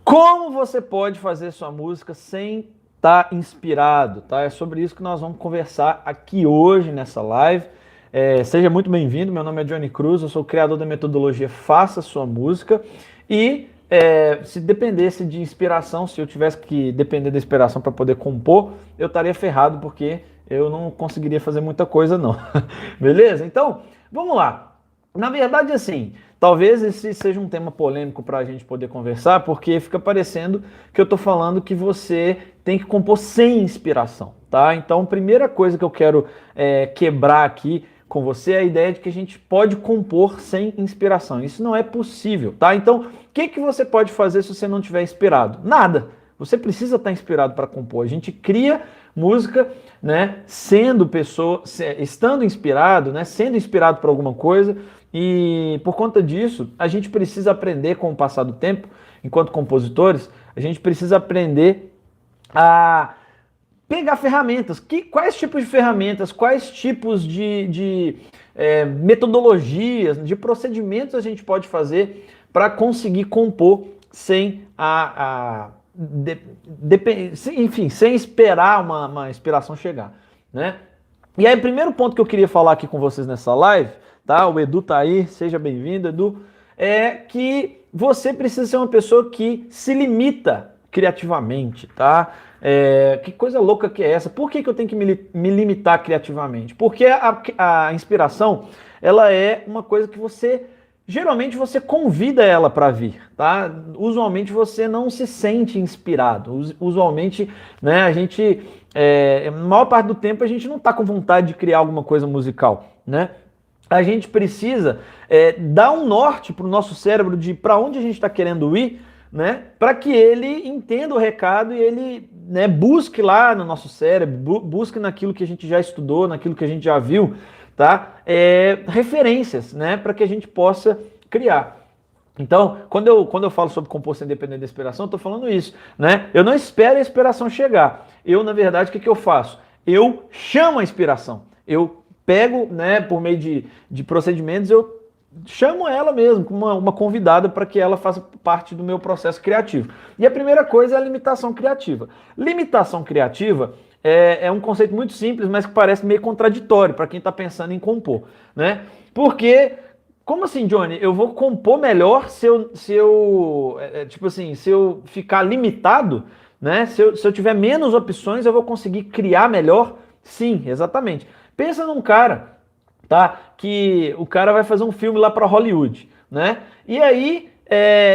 Como você pode fazer sua música sem estar inspirado, tá? É sobre isso que nós vamos conversar aqui hoje nessa live. Seja muito bem-vindo, meu nome é Johnny Cruz, eu sou o criador da metodologia Faça Sua Música e se dependesse de inspiração, se eu tivesse que depender da inspiração para poder compor, eu estaria ferrado porque eu não conseguiria fazer muita coisa não, beleza? Então, vamos lá. Na verdade, assim, talvez esse seja um tema polêmico para a gente poder conversar, porque fica parecendo que eu estou falando que você tem que compor sem inspiração, tá? Então, primeira coisa que eu quero quebrar aqui com você é a ideia de que a gente pode compor sem inspiração. Isso não é possível, tá? Então, o que você pode fazer se você não estiver inspirado? Nada. Você precisa estar inspirado para compor. A gente cria música, né, estando inspirado, né, sendo inspirado por alguma coisa, e por conta disso, a gente precisa aprender com o passar do tempo, enquanto compositores, a gente precisa aprender a pegar ferramentas. Quais tipos de ferramentas, quais tipos de metodologias, de procedimentos a gente pode fazer para conseguir compor sem enfim, sem esperar uma inspiração chegar, né? E aí, o primeiro ponto que eu queria falar aqui com vocês nessa live, tá? O Edu tá aí, seja bem-vindo, Edu. É que você precisa ser uma pessoa que se limita criativamente, tá? Que coisa louca que é essa? Por que eu tenho que me limitar criativamente? Porque a inspiração, ela é uma coisa que geralmente você convida ela para vir, tá? Usualmente você não se sente inspirado. Usualmente, né, a maior parte do tempo a gente não está com vontade de criar alguma coisa musical, né? A gente precisa dar um norte para o nosso cérebro de para onde a gente está querendo ir, né? Para que ele entenda o recado e ele, né, busque lá no nosso cérebro, busque naquilo que a gente já estudou, naquilo que a gente já viu, tá? Referências, né? Para que a gente possa criar. Então, quando eu falo sobre composição independente da inspiração, eu estou falando isso, né? Eu não espero a inspiração chegar. Eu, na verdade, o que eu faço? Eu chamo a inspiração. Eu pego, né, por meio de procedimentos, eu chamo ela mesmo, como uma convidada para que ela faça parte do meu processo criativo. E a primeira coisa é a limitação criativa. Limitação criativa é um conceito muito simples, mas que parece meio contraditório para quem está pensando em compor, né? Porque, como assim, Johnny? Eu vou compor melhor se eu ficar limitado, né? Se eu tiver menos opções, eu vou conseguir criar melhor? Sim, exatamente. Pensa num cara, tá? Que o cara vai fazer um filme lá para Hollywood, né? E aí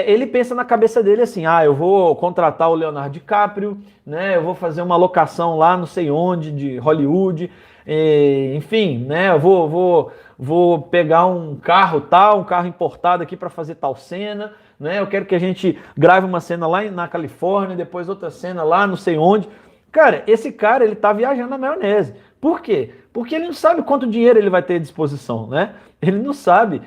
ele pensa na cabeça dele assim, eu vou contratar o Leonardo DiCaprio, né? Eu vou fazer uma locação lá não sei onde de Hollywood, enfim, né? Eu vou pegar um carro importado aqui para fazer tal cena, né? Eu quero que a gente grave uma cena lá na Califórnia, depois outra cena lá não sei onde. Cara, esse cara, ele tá viajando na maionese. Por quê? Porque ele não sabe quanto dinheiro ele vai ter à disposição, né? Ele não sabe,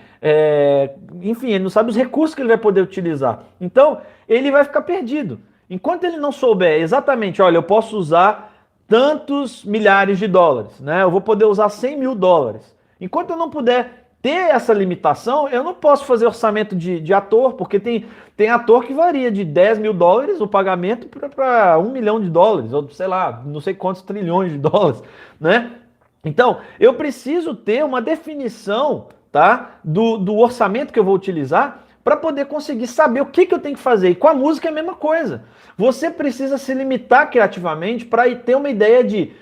enfim, ele não sabe os recursos que ele vai poder utilizar. Então, ele vai ficar perdido. Enquanto ele não souber exatamente, olha, eu posso usar tantos milhares de dólares, né? Eu vou poder usar 100 mil dólares. Enquanto eu não puder ter essa limitação, eu não posso fazer orçamento de ator, porque tem ator que varia de 10 mil dólares o pagamento para 1 milhão de dólares, ou sei lá, não sei quantos trilhões de dólares, né? Então, eu preciso ter uma definição, tá, do orçamento que eu vou utilizar para poder conseguir saber o que eu tenho que fazer. E com a música é a mesma coisa. Você precisa se limitar criativamente para ter uma ideia de,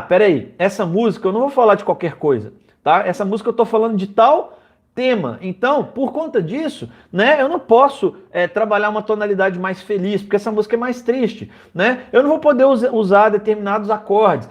peraí, essa música eu não vou falar de qualquer coisa. Tá? Essa música eu estou falando de tal tema. Então, por conta disso, né, eu não posso trabalhar uma tonalidade mais feliz, porque essa música é mais triste. Né? Eu não vou poder usar determinados acordes.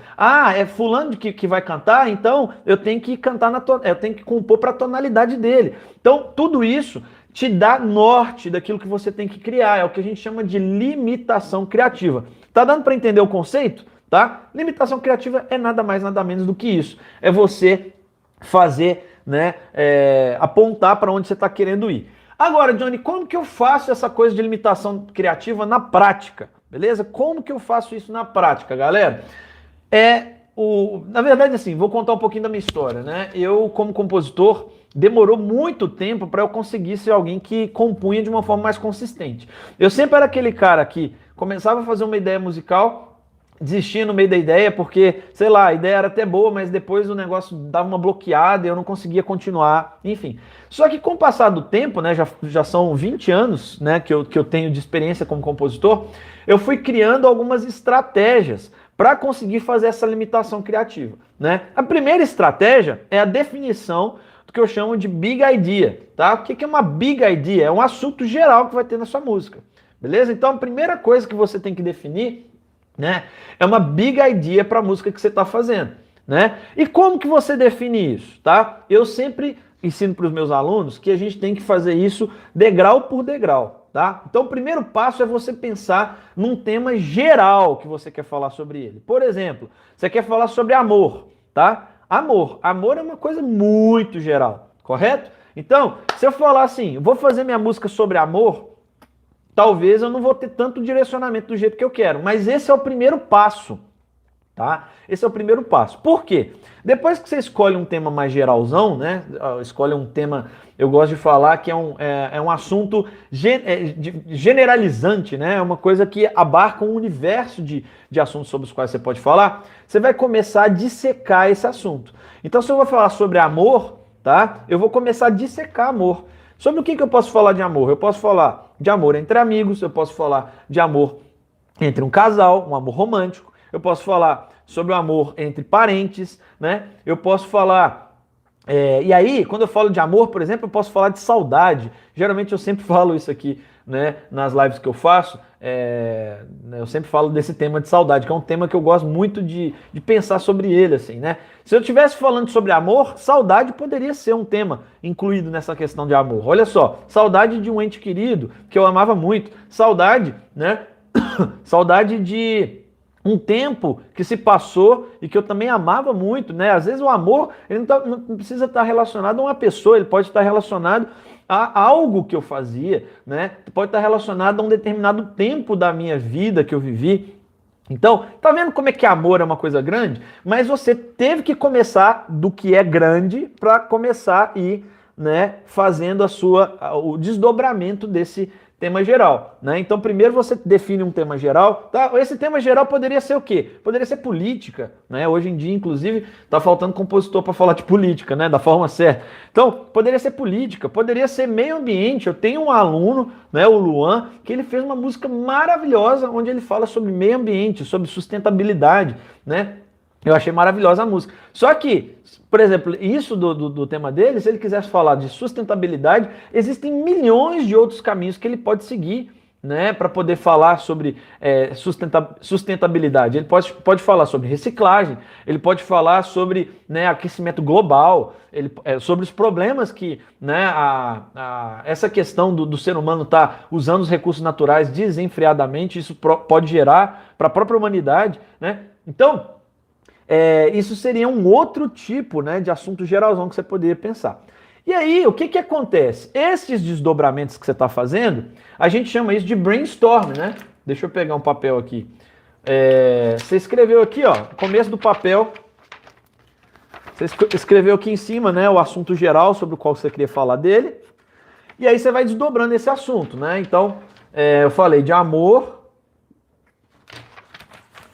É fulano que vai cantar, então eu tenho que cantar eu tenho que compor para a tonalidade dele. Então, tudo isso te dá norte daquilo que você tem que criar. É o que a gente chama de limitação criativa. Tá dando para entender o conceito? Tá? Limitação criativa é nada mais, nada menos do que isso. É você fazer, né, apontar para onde você está querendo ir. Agora, Johnny, como que eu faço essa coisa de limitação criativa na prática? Beleza? Como que eu faço isso na prática, galera? Na verdade, assim, vou contar um pouquinho da minha história, né? Eu, como compositor, demorou muito tempo para eu conseguir ser alguém que compunha de uma forma mais consistente. Eu sempre era aquele cara que começava a fazer uma ideia musical, desistia no meio da ideia, porque, sei lá, a ideia era até boa, mas depois o negócio dava uma bloqueada e eu não conseguia continuar, enfim. Só que com o passar do tempo, né, já são 20 anos, né, que eu tenho de experiência como compositor, eu fui criando algumas estratégias para conseguir fazer essa limitação criativa, né? A primeira estratégia é a definição do que eu chamo de big idea, tá? O que é uma big idea? É um assunto geral que vai ter na sua música, beleza? Então a primeira coisa que você tem que definir, né, é uma big idea para a música que você está fazendo, né? E como que você define isso, tá? Eu sempre ensino para os meus alunos que a gente tem que fazer isso degrau por degrau. Tá? Então o primeiro passo é você pensar num tema geral que você quer falar sobre ele. Por exemplo, você quer falar sobre amor, tá? Amor é uma coisa muito geral, correto? Então, se eu falar assim, vou fazer minha música sobre amor, talvez eu não vou ter tanto direcionamento do jeito que eu quero, mas esse é o primeiro passo, tá? Esse é o primeiro passo. Por quê? Depois que você escolhe um tema mais geralzão, né? Escolhe um tema, eu gosto de falar que é um assunto generalizante, né? É uma coisa que abarca um universo de assuntos sobre os quais você pode falar. Você vai começar a dissecar esse assunto. Então, se eu vou falar sobre amor, tá? Eu vou começar a dissecar amor. Sobre o que eu posso falar de amor? Eu posso falar de amor entre amigos, eu posso falar de amor entre um casal, um amor romântico. Eu posso falar sobre o amor entre parentes, né? Eu posso falar... e aí, quando eu falo de amor, por exemplo, eu posso falar de saudade. Geralmente eu sempre falo isso aqui, né, nas lives que eu faço. Eu sempre falo desse tema de saudade, que é um tema que eu gosto muito de pensar sobre ele, assim, né? Se eu estivesse falando sobre amor, saudade poderia ser um tema incluído nessa questão de amor. Olha só, saudade de um ente querido que eu amava muito. Saudade, né? Saudade de um tempo que se passou e que eu também amava muito, né? Às vezes o amor, ele não precisa estar relacionado a uma pessoa, ele pode estar relacionado a algo que eu fazia, né? Pode estar relacionado a um determinado tempo da minha vida que eu vivi. Então, tá vendo como é que amor é uma coisa grande? Mas você teve que começar do que é grande para começar a ir, né, fazendo o desdobramento desse tema geral, né? Então, primeiro você define um tema geral, tá? Esse tema geral poderia ser o quê? Poderia ser política, né? Hoje em dia, inclusive, tá faltando compositor para falar de política, né? Da forma certa. Então, poderia ser política, poderia ser meio ambiente. Eu tenho um aluno, né, o Luan, que ele fez uma música maravilhosa onde ele fala sobre meio ambiente, sobre sustentabilidade, né? Eu achei maravilhosa a música. Só que, por exemplo, isso do tema dele, se ele quisesse falar de sustentabilidade, existem milhões de outros caminhos que ele pode seguir, né, para poder falar sobre sustentabilidade. Ele pode falar sobre reciclagem, ele pode falar sobre, né, aquecimento global, sobre os problemas que, né, essa questão do ser humano estar usando os recursos naturais desenfreadamente, isso pode gerar para a própria humanidade, né? Então, isso seria um outro tipo, né, de assunto geralzão que você poderia pensar. E aí, o que acontece? Esses desdobramentos que você está fazendo, a gente chama isso de brainstorm, né? Deixa eu pegar um papel aqui. Você escreveu aqui, ó, no começo do papel, você escreveu aqui em cima, né, o assunto geral sobre o qual você queria falar dele. E aí você vai desdobrando esse assunto, né? Então, eu falei de amor...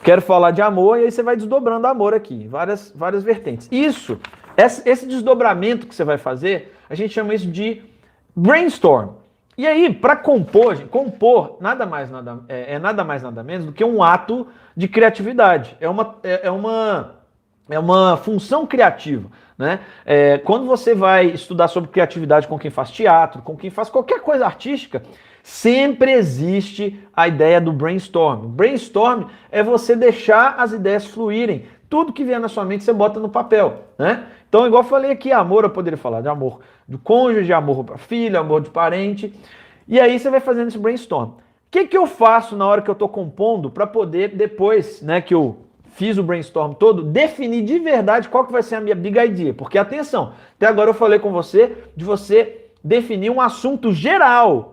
Quero falar de amor, e aí você vai desdobrando amor aqui, várias vertentes. Esse desdobramento que você vai fazer, a gente chama isso de brainstorm. E aí, para compor nada mais nada menos do que um ato de criatividade. É uma função criativa, né? Quando você vai estudar sobre criatividade com quem faz teatro, com quem faz qualquer coisa artística, sempre existe a ideia do brainstorm. Brainstorm é você deixar as ideias fluírem. Tudo que vier na sua mente você bota no papel, né? Então, igual eu falei aqui, amor, eu poderia falar de amor do cônjuge, amor para filho, amor de parente. E aí você vai fazendo esse brainstorm. O que eu faço na hora que eu estou compondo para poder, depois, né, que eu fiz o brainstorm todo, definir de verdade qual que vai ser a minha big idea? Porque, atenção, até agora eu falei com você de você definir um assunto geral.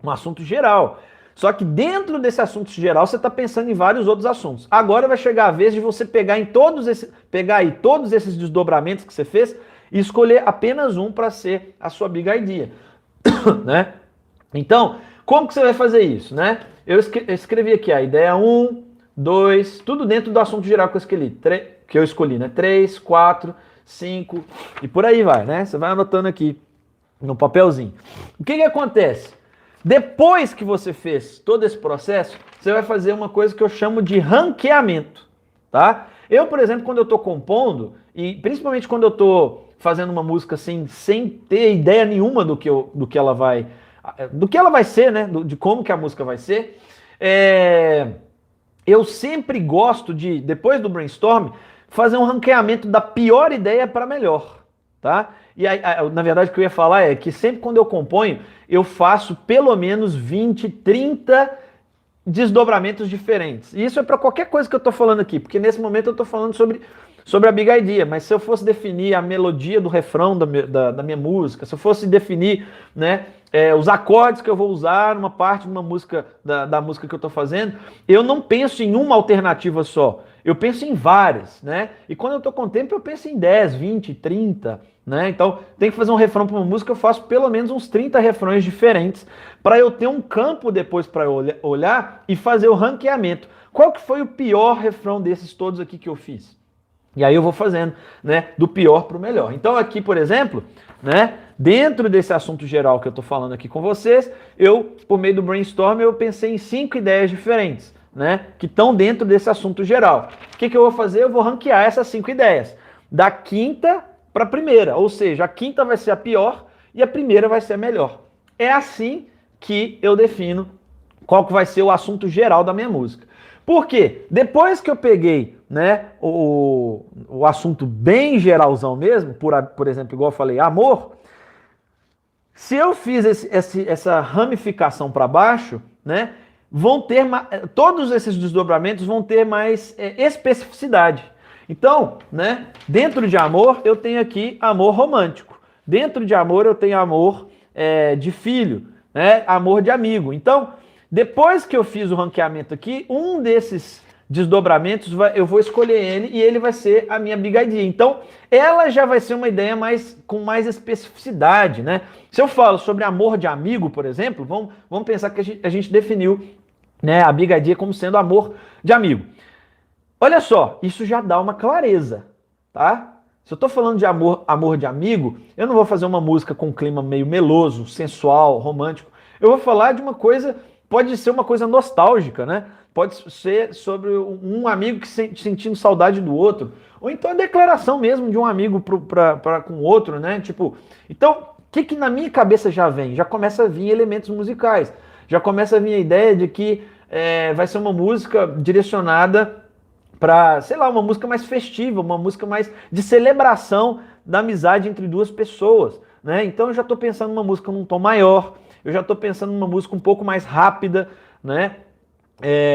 Um assunto geral. Só que dentro desse assunto geral, você está pensando em vários outros assuntos. Agora vai chegar a vez de você pegar aí todos esses desdobramentos que você fez e escolher apenas um para ser a sua big idea, né? Então, como que você vai fazer isso, né? Eu escrevi aqui a ideia 1, 2, tudo dentro do assunto geral que eu escolhi, né? 3, 4, 5 e por aí vai, né? Você vai anotando aqui no papelzinho. O que acontece? Depois que você fez todo esse processo, você vai fazer uma coisa que eu chamo de ranqueamento, tá? Eu, por exemplo, quando eu estou compondo, e principalmente quando eu estou fazendo uma música assim, sem ter ideia nenhuma do que ela vai ser, né? De como que a música vai ser, eu sempre gosto de, depois do brainstorm, fazer um ranqueamento da pior ideia para melhor, tá? E aí, na verdade, o que eu ia falar é que sempre quando eu componho, eu faço pelo menos 20, 30 desdobramentos diferentes. E isso é para qualquer coisa que eu estou falando aqui, porque nesse momento eu estou falando sobre a big idea, mas se eu fosse definir a melodia do refrão da minha música, se eu fosse definir, né, os acordes que eu vou usar numa parte de uma música, da música que eu estou fazendo, eu não penso em uma alternativa só, eu penso em várias, né? E quando eu estou com tempo, eu penso em 10, 20, 30, né? Então, tem que fazer um refrão para uma música, eu faço pelo menos uns 30 refrões diferentes, para eu ter um campo depois para olhar e fazer o ranqueamento. Qual que foi o pior refrão desses todos aqui que eu fiz? E aí eu vou fazendo, né, do pior para o melhor. Então aqui, por exemplo, né, dentro desse assunto geral que eu estou falando aqui com vocês, por meio do brainstorm, eu pensei em 5 ideias diferentes, né, que estão dentro desse assunto geral. O que eu vou fazer? Eu vou ranquear essas 5 ideias, da quinta para a primeira, ou seja, a quinta vai ser a pior e a primeira vai ser a melhor. É assim que eu defino qual que vai ser o assunto geral da minha música. Por quê? Depois que eu peguei, né, o assunto bem geralzão mesmo, por exemplo, igual eu falei, amor, se eu fiz essa ramificação para baixo, né, todos esses desdobramentos vão ter mais especificidade. Então, né, dentro de amor, eu tenho aqui amor romântico. Dentro de amor, eu tenho amor de filho, né, amor de amigo. Então, depois que eu fiz o ranqueamento aqui, um desses desdobramentos, eu vou escolher ele e ele vai ser a minha big idea. Então, ela já vai ser uma ideia com mais especificidade, né? Se eu falo sobre amor de amigo, por exemplo, vamos pensar que a gente definiu, né, a big idea como sendo amor de amigo. Olha só, isso já dá uma clareza, tá? Se eu estou falando de amor de amigo, eu não vou fazer uma música com um clima meio meloso, sensual, romântico. Eu vou falar de uma coisa, pode ser uma coisa nostálgica, né? Pode ser sobre um amigo que sentindo saudade do outro. Ou então a declaração mesmo de um amigo com o outro, né? Tipo, então, o que na minha cabeça já vem? Já começa a vir elementos musicais. Já começa a vir a ideia de que vai ser uma música direcionada para, sei lá, uma música mais festiva, uma música mais de celebração da amizade entre duas pessoas, né? Então eu já estou pensando numa música num tom maior, eu já estou pensando numa música um pouco mais rápida, né?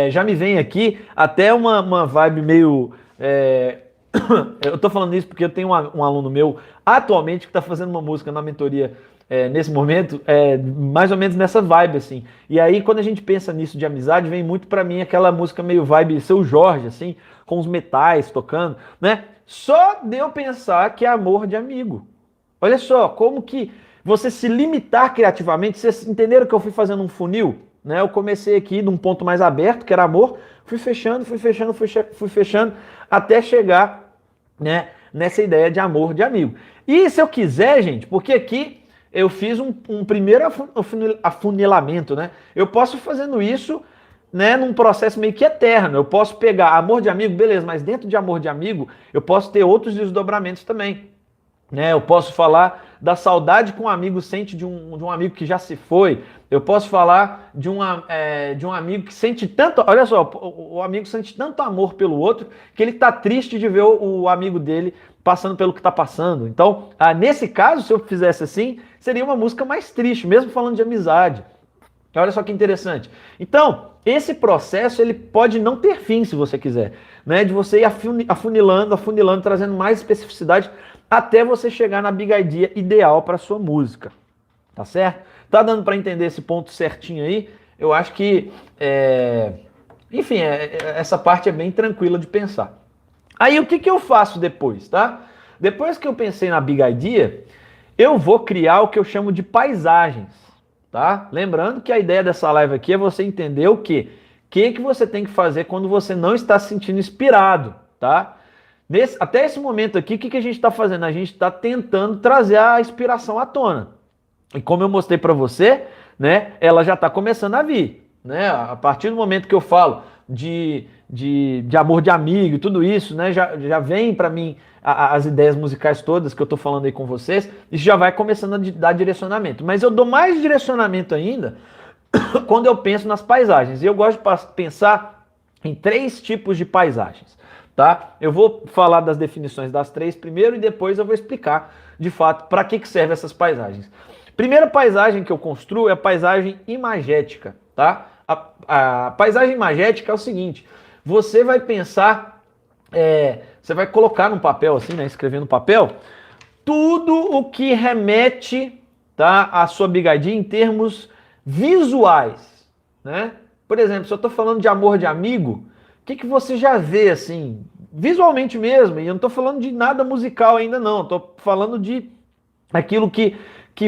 Já me vem aqui até uma vibe meio... eu estou falando isso porque eu tenho um aluno meu atualmente que está fazendo uma música na mentoria nesse momento, mais ou menos nessa vibe, assim. E aí, quando a gente pensa nisso de amizade, vem muito pra mim aquela música meio vibe Seu Jorge, assim, com os metais tocando, né? Só de eu pensar que é amor de amigo. Olha só, como que você se limitar criativamente, vocês entenderam que eu fui fazendo um funil, né? Eu comecei aqui num ponto mais aberto, que era amor, fui fechando, até chegar, né, nessa ideia de amor de amigo. E se eu quiser, gente, porque aqui eu fiz um primeiro afunilamento, né? Eu posso ir fazendo isso, né, num processo meio que eterno. Eu posso pegar amor de amigo, beleza, mas dentro de amor de amigo, eu posso ter outros desdobramentos também, né? Eu posso falar da saudade que um amigo sente de um amigo que já se foi. Eu posso falar de um amigo que sente tanto... Olha só, o amigo sente tanto amor pelo outro que ele tá triste de ver o amigo dele passando pelo que está passando. Então, nesse caso, se eu fizesse assim, seria uma música mais triste, mesmo falando de amizade. Olha só que interessante. Então, esse processo ele pode não ter fim, se você quiser, né? De você ir afunilando, trazendo mais especificidade até você chegar na big idea ideal para sua música. Tá certo? Tá dando para entender esse ponto certinho aí? Eu acho que, enfim, essa parte é bem tranquila de pensar. Aí o que eu faço depois, tá? depois que eu pensei na Big Idea, eu vou criar o que eu chamo de paisagens, tá? Lembrando que a ideia dessa live aqui é você entender o quê? O que você tem que fazer quando você não está se sentindo inspirado, tá? Até esse momento aqui, o que a gente está fazendo? A gente está tentando trazer a inspiração à tona. E como eu mostrei para você, né, ela já está começando a vir, né? A partir do momento que eu falo de amor de amigo e tudo isso, né, já vem para mim as ideias musicais todas que eu estou falando aí com vocês, isso já vai começando a dar direcionamento. Mas eu dou mais direcionamento ainda quando eu penso nas paisagens. E eu gosto de pensar em 3 tipos de paisagens, tá? Eu vou falar das definições das 3 primeiro e depois eu vou explicar, de fato, para que servem essas paisagens. Primeira paisagem que eu construo é a paisagem imagética, tá? A paisagem imagética é o seguinte, você vai pensar, você vai colocar no papel assim, né, escrever no papel, tudo o que remete, tá, à sua Big Idea em termos visuais, né? Por exemplo, se eu estou falando de amor de amigo, o que você já vê assim, visualmente mesmo, e eu não estou falando de nada musical ainda não, estou falando de aquilo que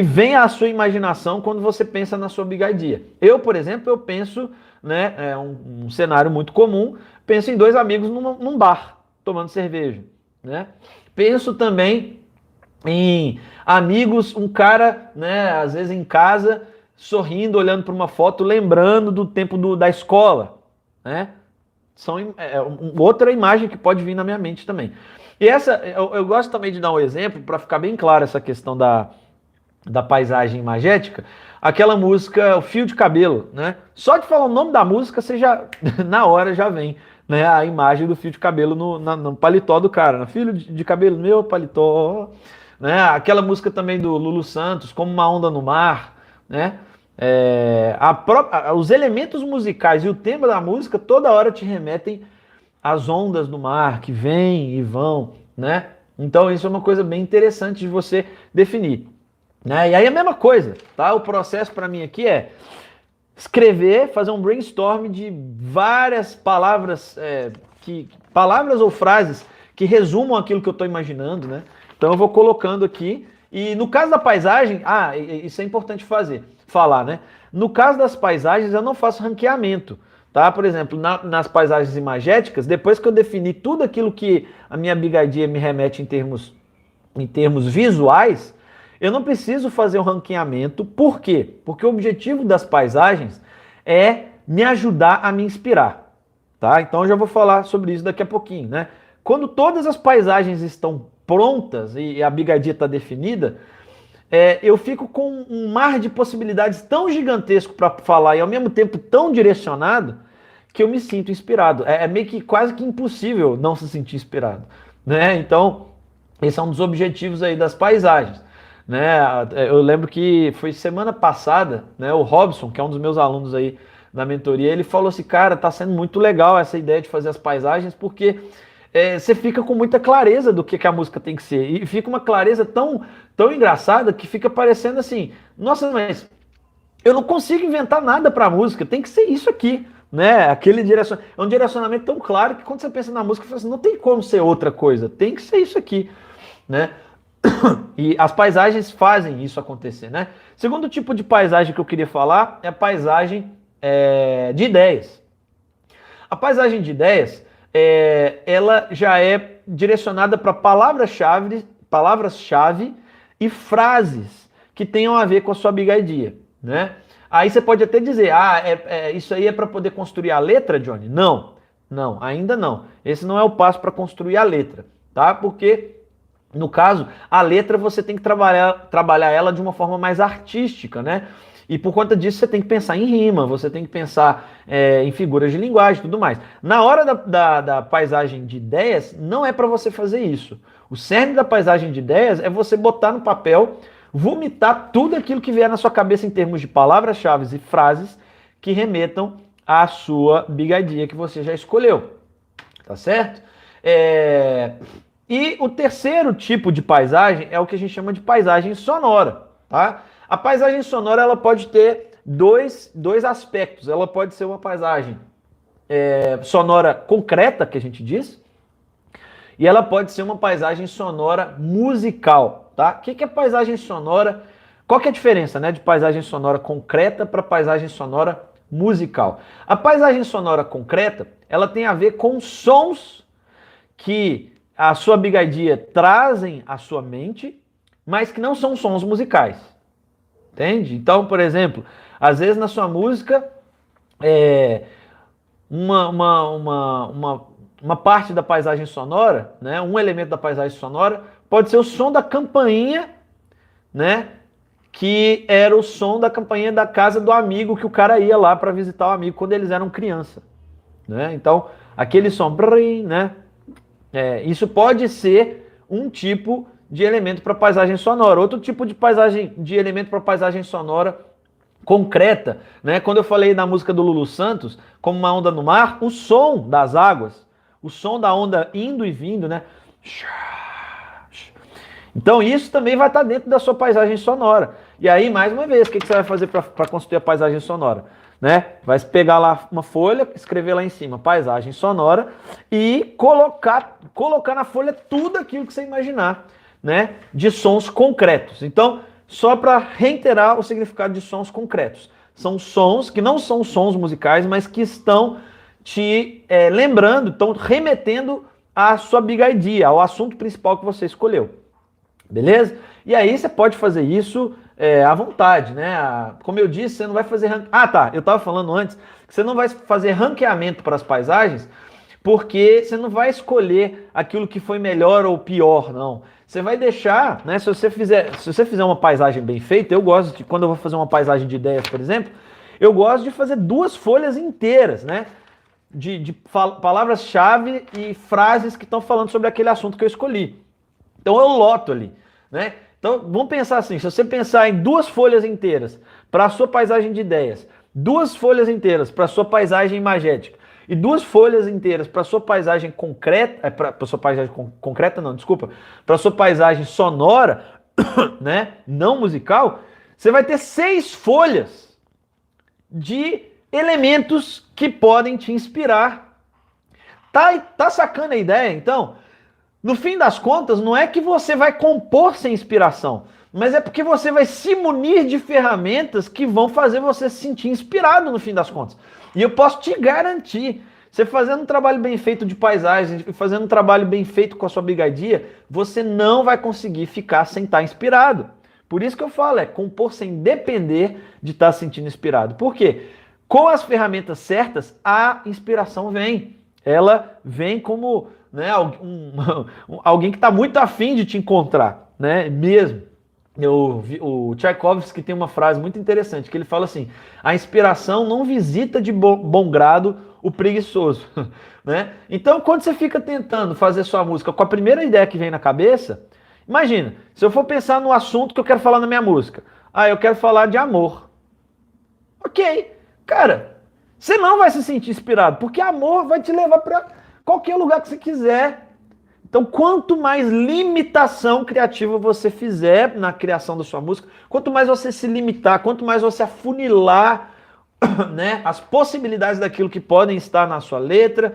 vem à sua imaginação quando você pensa na sua Big Idea. Eu, por exemplo, eu penso, né, um cenário muito comum, penso em 2 amigos num bar, tomando cerveja, né? Penso também em amigos, um cara, né, às vezes em casa, sorrindo, olhando para uma foto, lembrando do tempo da escola, né? Outra imagem que pode vir na minha mente também. E eu gosto também de dar um exemplo, para ficar bem claro essa questão da paisagem imagética, aquela música O Fio de Cabelo, né? Só de falar o nome da música, você já, na hora já vem, né, a imagem do fio de cabelo no paletó do cara, no fio de cabelo, meu paletó, né? Aquela música também do Lulu Santos, Como uma Onda no Mar, né? Os elementos musicais e o tema da música toda hora te remetem às ondas do mar que vêm e vão, né? Então isso é uma coisa bem interessante de você definir, né? E aí a mesma coisa, tá? O processo para mim aqui é escrever, fazer um brainstorm de várias palavras, palavras ou frases que resumam aquilo que eu estou imaginando, né? Então eu vou colocando aqui. E no caso da paisagem, isso é importante falar, né? No caso das paisagens, eu não faço ranqueamento, tá? Por exemplo, nas paisagens imagéticas, depois que eu defini tudo aquilo que a minha Big Idea me remete em termos visuais, eu não preciso fazer um ranqueamento. Por quê? Porque o objetivo das paisagens é me ajudar a me inspirar, tá? Então eu já vou falar sobre isso daqui a pouquinho, né? Quando todas as paisagens estão prontas e a Big Idea está definida, eu fico com um mar de possibilidades tão gigantesco para falar e ao mesmo tempo tão direcionado que eu me sinto inspirado. É meio que quase que impossível não se sentir inspirado, né? Então, esse é um dos objetivos aí das paisagens, né? Eu lembro que foi semana passada, né, o Robson, que é um dos meus alunos aí na mentoria, ele falou assim, cara, tá sendo muito legal essa ideia de fazer as paisagens, porque você fica com muita clareza do que a música tem que ser. E fica uma clareza tão, tão engraçada que fica parecendo assim, nossa, mas eu não consigo inventar nada para a música, tem que ser isso aqui, né? É um direcionamento tão claro que quando você pensa na música, você fala assim, não tem como ser outra coisa, tem que ser isso aqui, né? E as paisagens fazem isso acontecer, né? Segundo tipo de paisagem que eu queria falar é a paisagem de ideias. A paisagem de ideias, ela já é direcionada para palavras-chave e frases que tenham a ver com a sua Big Idea, né? Aí você pode até dizer, isso aí é para poder construir a letra, Johnny? Não, ainda não. Esse não é o passo para construir a letra, tá? Porque no caso, a letra você tem que trabalhar ela de uma forma mais artística, né? E por conta disso você tem que pensar em rima, você tem que pensar em figuras de linguagem e tudo mais. Na hora da paisagem de ideias, não é para você fazer isso. O cerne da paisagem de ideias é você botar no papel, vomitar tudo aquilo que vier na sua cabeça em termos de palavras-chave e frases que remetam à sua Big Idea que você já escolheu. Tá certo? E o terceiro tipo de paisagem é o que a gente chama de paisagem sonora, tá? A paisagem sonora ela pode ter dois aspectos. Ela pode ser uma paisagem sonora concreta, que a gente diz, e ela pode ser uma paisagem sonora musical, tá? O que é paisagem sonora? Qual que é a diferença, né, de paisagem sonora concreta para paisagem sonora musical? A paisagem sonora concreta, ela tem a ver com sons que a sua bigardia trazem à sua mente, mas que não são sons musicais. Entende? Então, por exemplo, às vezes na sua música, uma parte da paisagem sonora, né, um elemento da paisagem sonora, pode ser o som da campainha, né, que era o som da campainha da casa do amigo que o cara ia lá para visitar o amigo quando eles eram criança, né? Então, aquele som, né, isso pode ser um tipo de elemento para paisagem sonora. Outro tipo de elemento para paisagem sonora concreta, né? Quando eu falei na música do Lulu Santos, Como uma Onda no Mar, o som das águas, o som da onda indo e vindo, né? Então isso também vai estar dentro da sua paisagem sonora. E aí, mais uma vez, o que você vai fazer para construir a paisagem sonora? Né? Vai pegar lá uma folha, escrever lá em cima paisagem sonora e colocar na folha tudo aquilo que você imaginar, né, de sons concretos. Então, só para reiterar o significado de sons concretos. São sons que não são sons musicais, mas que estão te lembrando, estão remetendo à sua bigardia, ao assunto principal que você escolheu. Beleza? E aí você pode fazer isso à vontade, né? Como eu disse, você não vai fazer... eu estava falando antes que você não vai fazer ranqueamento para as paisagens, porque você não vai escolher aquilo que foi melhor ou pior, não. Você vai deixar, né? Se você fizer uma paisagem bem feita, eu gosto de, quando eu vou fazer uma paisagem de ideias, por exemplo, eu gosto de fazer 2 folhas inteiras, né? De palavras-chave e frases que estão falando sobre aquele assunto que eu escolhi. Então eu loto ali, né? Então vamos pensar assim, se você pensar em 2 folhas inteiras para a sua paisagem de ideias, 2 folhas inteiras para a sua paisagem imagética e 2 folhas inteiras para a sua paisagem concreta, para sua paisagem concreta não, desculpa, para a sua paisagem sonora, né, não musical, você vai ter 6 folhas de elementos que podem te inspirar. Tá sacando a ideia, então? No fim das contas, não é que você vai compor sem inspiração, mas é porque você vai se munir de ferramentas que vão fazer você se sentir inspirado no fim das contas. E eu posso te garantir, você fazendo um trabalho bem feito de paisagem, fazendo um trabalho bem feito com a sua bigardia, você não vai conseguir ficar sem estar inspirado. Por isso que eu falo, compor sem depender de estar se sentindo inspirado. Por quê? Com as ferramentas certas, a inspiração vem. Ela vem como... né, alguém que está muito afim de te encontrar, né, mesmo. O Tchaikovsky tem uma frase muito interessante, que ele fala assim, a inspiração não visita de bom grado o preguiçoso, né? Então, quando você fica tentando fazer sua música com a primeira ideia que vem na cabeça, imagina, se eu for pensar no assunto que eu quero falar na minha música, eu quero falar de amor. Ok, cara, você não vai se sentir inspirado, porque amor vai te levar para qualquer lugar que você quiser. Então, quanto mais limitação criativa você fizer na criação da sua música, quanto mais você se limitar, quanto mais você afunilar, né, as possibilidades daquilo que podem estar na sua letra,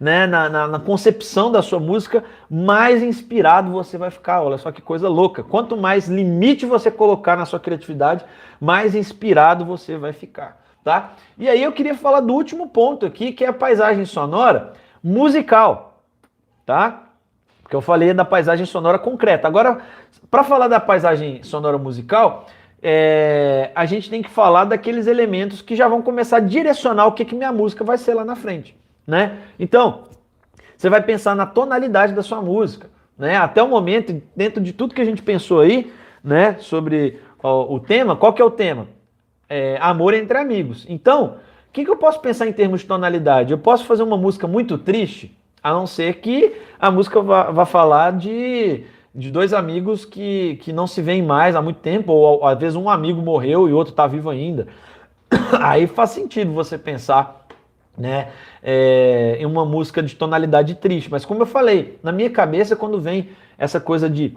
né, na concepção da sua música, mais inspirado você vai ficar. Olha só que coisa louca. Quanto mais limite você colocar na sua criatividade, mais inspirado você vai ficar. Tá? E aí eu queria falar do último ponto aqui, que é a paisagem sonora musical, tá? Porque eu falei da paisagem sonora concreta. Agora, para falar da paisagem sonora musical, a gente tem que falar daqueles elementos que já vão começar a direcionar o que minha música vai ser lá na frente, né? Então, você vai pensar na tonalidade da sua música, né? Até o momento, dentro de tudo que a gente pensou aí, né, sobre o tema, qual que é o tema? Amor entre amigos. Então, o que eu posso pensar em termos de tonalidade? Eu posso fazer uma música muito triste, a não ser que a música vá falar de 2 amigos que não se veem mais há muito tempo, ou às vezes um amigo morreu e o outro está vivo ainda. Aí faz sentido você pensar, né, em uma música de tonalidade triste. Mas como eu falei, na minha cabeça, quando vem essa coisa de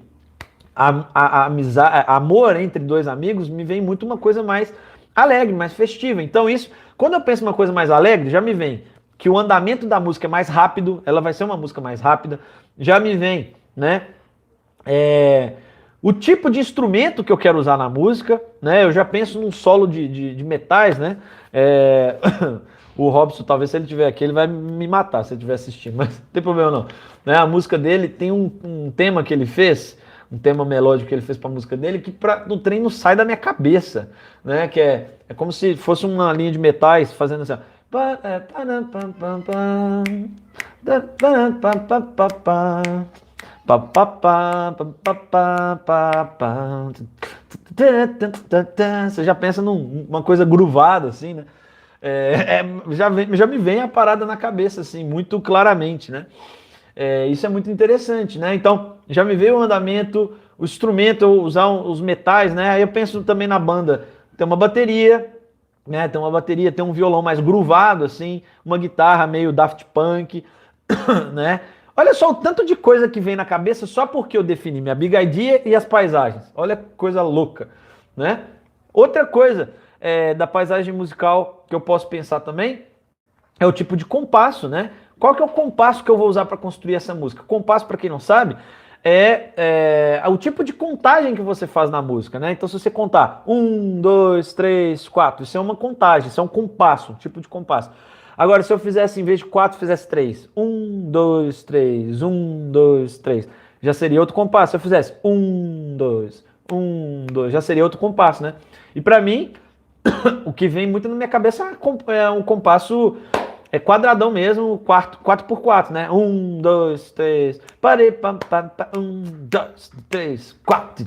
amor entre 2 amigos, me vem muito uma coisa mais alegre, mais festiva. Então isso, quando eu penso uma coisa mais alegre, já me vem que o andamento da música é mais rápido, ela vai ser uma música mais rápida. Já me vem, né? O tipo de instrumento que eu quero usar na música, né? Eu já penso num solo de metais, né? O Robson, talvez se ele estiver aqui, ele vai me matar se ele estiver assistindo, mas não tem problema não. Né? A música dele tem um tema que ele fez, um tema melódico que ele fez para a música dele, que no trem não sai da minha cabeça, né? Que é como se fosse uma linha de metais fazendo assim, ó. Você já pensa numa coisa groovada assim, né? Já me vem a parada na cabeça assim, muito claramente, né? Isso é muito interessante, né? Então, já me veio o andamento, o instrumento, usar os metais, né? Aí eu penso também na banda, tem uma bateria, né? Tem um violão mais groovado, assim, uma guitarra meio Daft Punk, né? Olha só o tanto de coisa que vem na cabeça só porque eu defini minha big idea e as paisagens. Olha que coisa louca, né? Outra coisa da paisagem musical que eu posso pensar também é o tipo de compasso, né? Qual que é o compasso que eu vou usar para construir essa música? Compasso, para quem não sabe, é o tipo de contagem que você faz na música, né? Então, se você contar 1, 2, 3, 4, isso é uma contagem, isso é um compasso, um tipo de compasso. Agora, se eu fizesse, em vez de 4, fizesse 3. 1, 2, 3, 1, 2, 3. Já seria outro compasso. Se eu fizesse 1, 2, 1, 2, já seria outro compasso, né? E para mim, o que vem muito na minha cabeça é um compasso quadradão mesmo, 4x4, né? 1, 2, 3, parei, pam, pam, pam, 1, 2, 3, 4,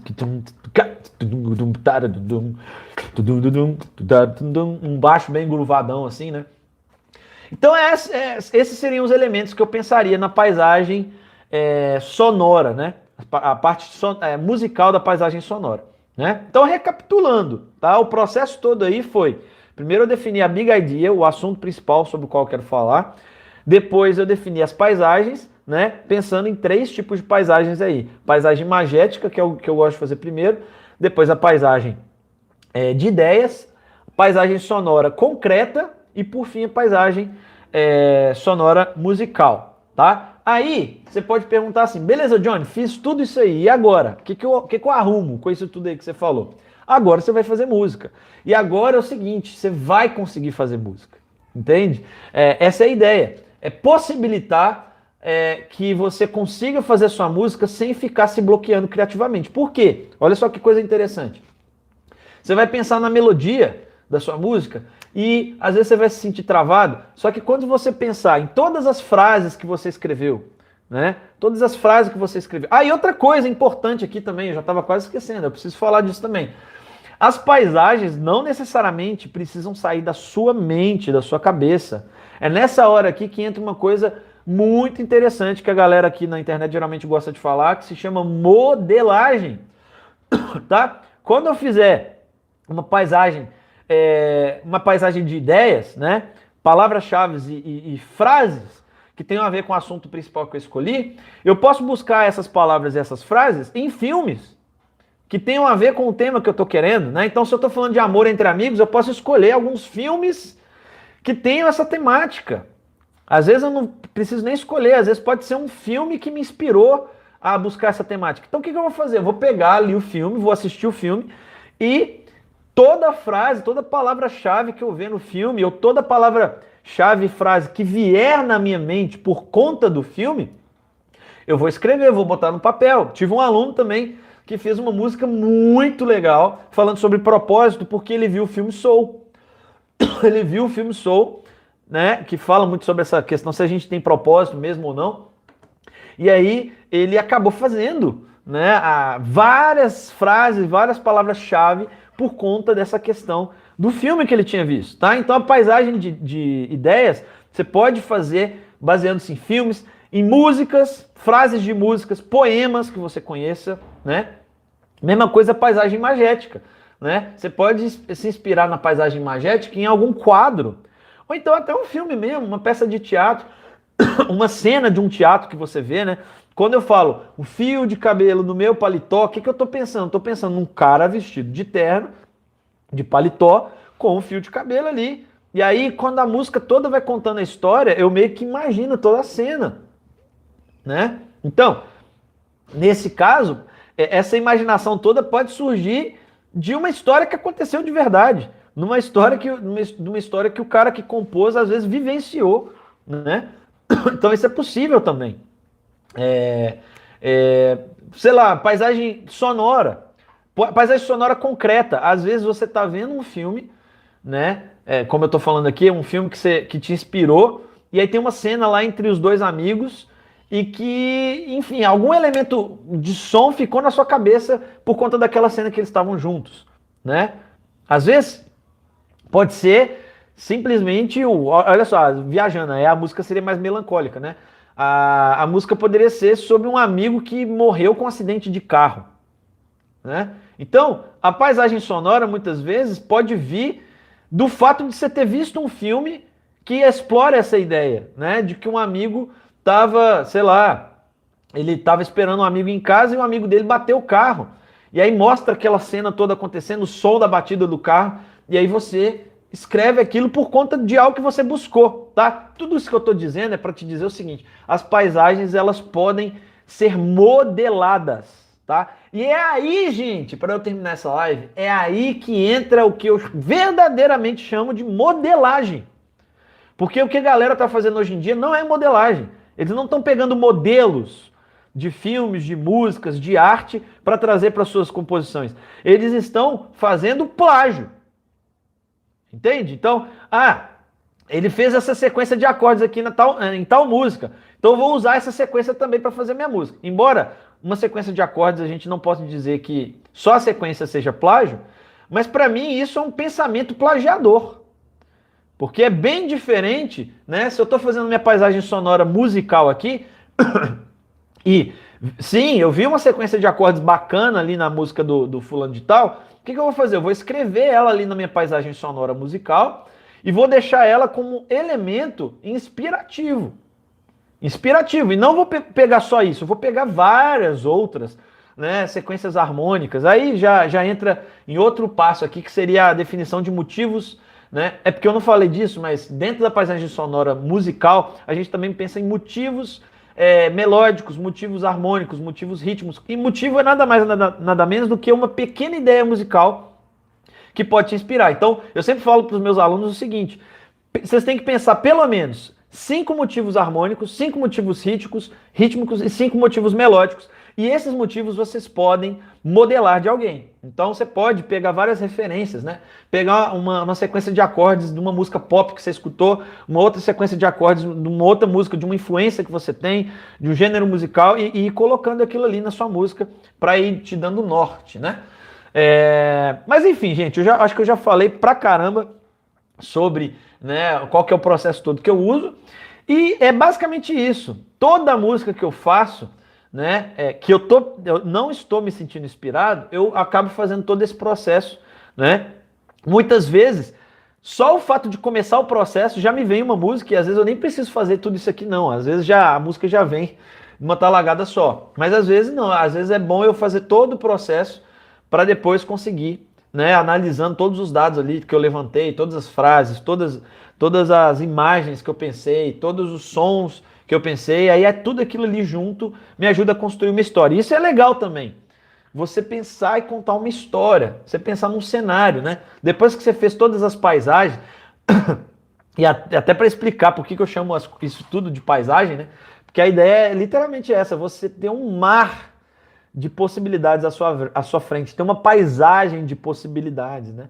um baixo bem groovadão assim, né? Então esses seriam os elementos que eu pensaria na paisagem sonora, né? A parte musical da paisagem sonora, né? Então recapitulando, tá? O processo todo aí foi: primeiro eu defini a big idea, o assunto principal sobre o qual eu quero falar. Depois eu defini as paisagens, né? Pensando em 3 tipos de paisagens aí. Paisagem magética, que é o que eu gosto de fazer primeiro. Depois a paisagem de ideias. Paisagem sonora concreta. E por fim a paisagem sonora musical, tá? Aí você pode perguntar assim: beleza, Johnny, fiz tudo isso aí, e agora? O que eu arrumo com isso tudo aí que você falou? Agora você vai fazer música. E agora é o seguinte, você vai conseguir fazer música. Entende? Essa é a ideia. É possibilitar que você consiga fazer sua música sem ficar se bloqueando criativamente. Por quê? Olha só que coisa interessante. Você vai pensar na melodia da sua música e às vezes você vai se sentir travado. Só que quando você pensar em todas as frases que você escreveu, né? Todas as frases que você escreveu. Ah, e outra coisa importante aqui também, eu já estava quase esquecendo, eu preciso falar disso também. As paisagens não necessariamente precisam sair da sua mente, da sua cabeça. É nessa hora aqui que entra uma coisa muito interessante que a galera aqui na internet geralmente gosta de falar, que se chama modelagem, tá? Quando eu fizer uma paisagem de ideias, né? Palavras-chave e frases que tenham a ver com o assunto principal que eu escolhi, eu posso buscar essas palavras e essas frases em filmes que tenham a ver com o tema que eu estou querendo, né? Então, se eu estou falando de amor entre amigos, eu posso escolher alguns filmes que tenham essa temática. Às vezes eu não preciso nem escolher, às vezes pode ser um filme que me inspirou a buscar essa temática. Então, o que eu vou fazer? Eu vou pegar ali o filme, vou assistir o filme e toda frase, toda palavra-chave que eu ver no filme, ou toda palavra-chave e frase que vier na minha mente por conta do filme, eu vou escrever, vou botar no papel. Tive um aluno também que fez uma música muito legal, falando sobre propósito, porque ele viu o filme Soul. Ele viu o filme Soul, né, que fala muito sobre essa questão, se a gente tem propósito mesmo ou não. E aí ele acabou fazendo, né, várias frases, várias palavras-chave por conta dessa questão do filme que ele tinha visto, tá? Então a paisagem de ideias você pode fazer baseando-se em filmes, em músicas, frases de músicas, poemas que você conheça, né? Mesma coisa a paisagem magética, né? Você pode se inspirar na paisagem magética em algum quadro, ou então até um filme mesmo, uma peça de teatro, uma cena de um teatro que você vê, né? Quando eu falo o fio de cabelo no meu paletó, o que eu tô pensando? Estou pensando num cara vestido de terno, de paletó, com um fio de cabelo ali, E aí, quando a música toda vai contando a história, eu meio que imagino toda a cena, né? Então, nesse caso, essa imaginação toda pode surgir de uma história que aconteceu de verdade, numa história que o cara que compôs às vezes vivenciou, né? Então isso é possível também. É, sei lá, paisagem sonora, paisagem sonora concreta. Às vezes você está vendo um filme, né? Como eu estou falando aqui, é um filme que te inspirou, e aí tem uma cena lá entre os dois amigos e que, enfim, algum elemento de som ficou na sua cabeça por conta daquela cena que eles estavam juntos, né? Às vezes pode ser simplesmente olha só, viajando, aí a música seria mais melancólica, né? A música poderia ser sobre um amigo que morreu com um acidente de carro, né? Então, a paisagem sonora muitas vezes pode vir do fato de você ter visto um filme que explora essa ideia, né? De que um amigo estava, sei lá, ele estava esperando um amigo em casa e o amigo dele bateu o carro. E aí mostra aquela cena toda acontecendo, o som da batida do carro, e aí você escreve aquilo por conta de algo que você buscou, tá? Tudo isso que eu estou dizendo é para te dizer o seguinte: as paisagens elas podem ser modeladas, tá? E é aí, gente, para eu terminar essa live, é aí que entra o que eu verdadeiramente chamo de modelagem. Porque o que a galera tá fazendo hoje em dia não é modelagem. Eles não estão pegando modelos de filmes, de músicas, de arte para trazer para suas composições. Eles estão fazendo plágio. Entende? Então, ele fez essa sequência de acordes aqui em tal música. Então eu vou usar essa sequência também para fazer minha música. Embora uma sequência de acordes a gente não possa dizer que só a sequência seja plágio, mas para mim isso é um pensamento plagiador. Porque é bem diferente, né? Se eu estou fazendo minha paisagem sonora musical aqui, e sim, eu vi uma sequência de acordes bacana ali na música do fulano de tal, o que eu vou fazer? Eu vou escrever ela ali na minha paisagem sonora musical e vou deixar ela como elemento inspirativo. Inspirativo. E não vou pegar só isso, eu vou pegar várias outras, né, sequências harmônicas. Aí já entra em outro passo aqui, que seria a definição de motivos, né? É porque eu não falei disso, mas dentro da paisagem sonora musical, a gente também pensa em motivos melódicos, motivos harmônicos, motivos rítmicos. E motivo é nada mais, nada menos do que uma pequena ideia musical que pode te inspirar. Então, eu sempre falo para os meus alunos o seguinte: vocês têm que pensar pelo menos 5 motivos harmônicos, 5 motivos rítmicos e 5 motivos melódicos. E esses motivos vocês podem modelar de alguém. Então você pode pegar várias referências, né? Pegar uma sequência de acordes de uma música pop que você escutou, uma outra sequência de acordes de uma outra música, de uma influência que você tem, de um gênero musical, e ir colocando aquilo ali na sua música para ir te dando norte, né? Mas enfim, gente, acho que eu já falei pra caramba sobre, né, qual que é o processo todo que eu uso. E é basicamente isso. Toda música que eu faço, né, que eu não estou me sentindo inspirado, eu acabo fazendo todo esse processo, né? Muitas vezes, só o fato de começar o processo já me vem uma música, e às vezes eu nem preciso fazer tudo isso aqui não, às vezes a música já vem numa talagada só, mas às vezes não, às vezes é bom eu fazer todo o processo para depois conseguir, né, analisando todos os dados ali que eu levantei, todas as frases, todas as imagens que eu pensei, todos os sons que eu pensei, aí tudo aquilo ali junto me ajuda a construir uma história. Isso é legal também. Você pensar e contar uma história, você pensar num cenário, né? Depois que você fez todas as paisagens, e até para explicar por que eu chamo isso tudo de paisagem, né? Porque a ideia é literalmente essa: você ter um mar de possibilidades à sua frente, ter uma paisagem de possibilidades, né?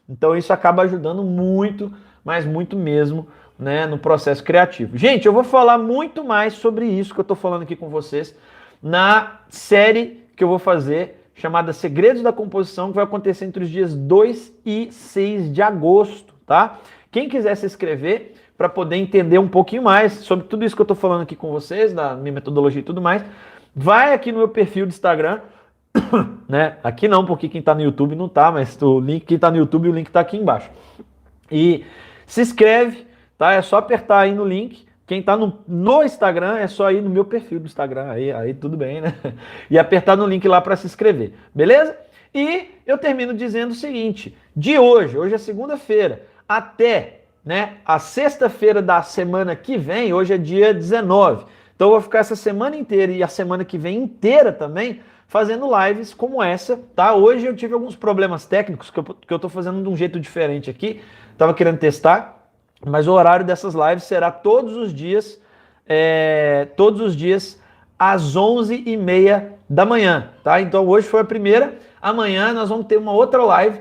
Então isso acaba ajudando muito, mas muito mesmo, né, no processo criativo. Gente, eu vou falar muito mais sobre isso que eu estou falando aqui com vocês na série que eu vou fazer, chamada Segredos da Composição, que vai acontecer entre os dias 2 e 6 de agosto, tá? Quem quiser se inscrever para poder entender um pouquinho mais sobre tudo isso que eu estou falando aqui com vocês, da minha metodologia e tudo mais, vai aqui no meu perfil do Instagram, né? Aqui não, porque quem está no YouTube não tá, mas o link, quem está no YouTube, o link está aqui embaixo. E se inscreve, tá? É só apertar aí no link. Quem tá no Instagram é só ir no meu perfil do Instagram, aí tudo bem, né? E apertar no link lá para se inscrever, beleza? E eu termino dizendo o seguinte: de hoje é segunda-feira, até né, a sexta-feira da semana que vem, hoje é dia 19. Então eu vou ficar essa semana inteira e a semana que vem inteira também fazendo lives como essa, tá? Hoje eu tive alguns problemas técnicos que eu tô fazendo de um jeito diferente aqui. Tava querendo testar, mas o horário dessas lives será todos os dias às 11h30 da manhã, tá? Então hoje foi a primeira, amanhã nós vamos ter uma outra live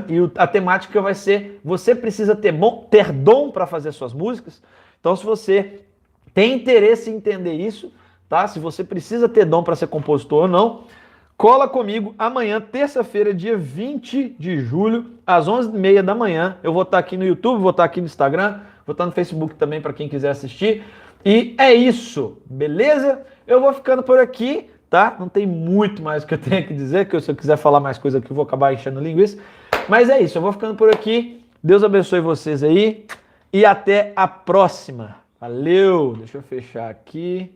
e a temática vai ser: você precisa ter dom para fazer suas músicas. Então, se você tem interesse em entender isso, tá? Se você precisa ter dom para ser compositor ou não, cola comigo amanhã, terça-feira, dia 20 de julho, às 11h30 da manhã. Eu vou estar aqui no YouTube, vou estar aqui no Instagram, vou estar no Facebook também para quem quiser assistir. E é isso, beleza? Eu vou ficando por aqui, tá? Não tem muito mais o que eu tenho que dizer, que se eu quiser falar mais coisa aqui, eu vou acabar enchendo linguiça. Mas é isso, eu vou ficando por aqui. Deus abençoe vocês aí e até a próxima. Valeu! Deixa eu fechar aqui.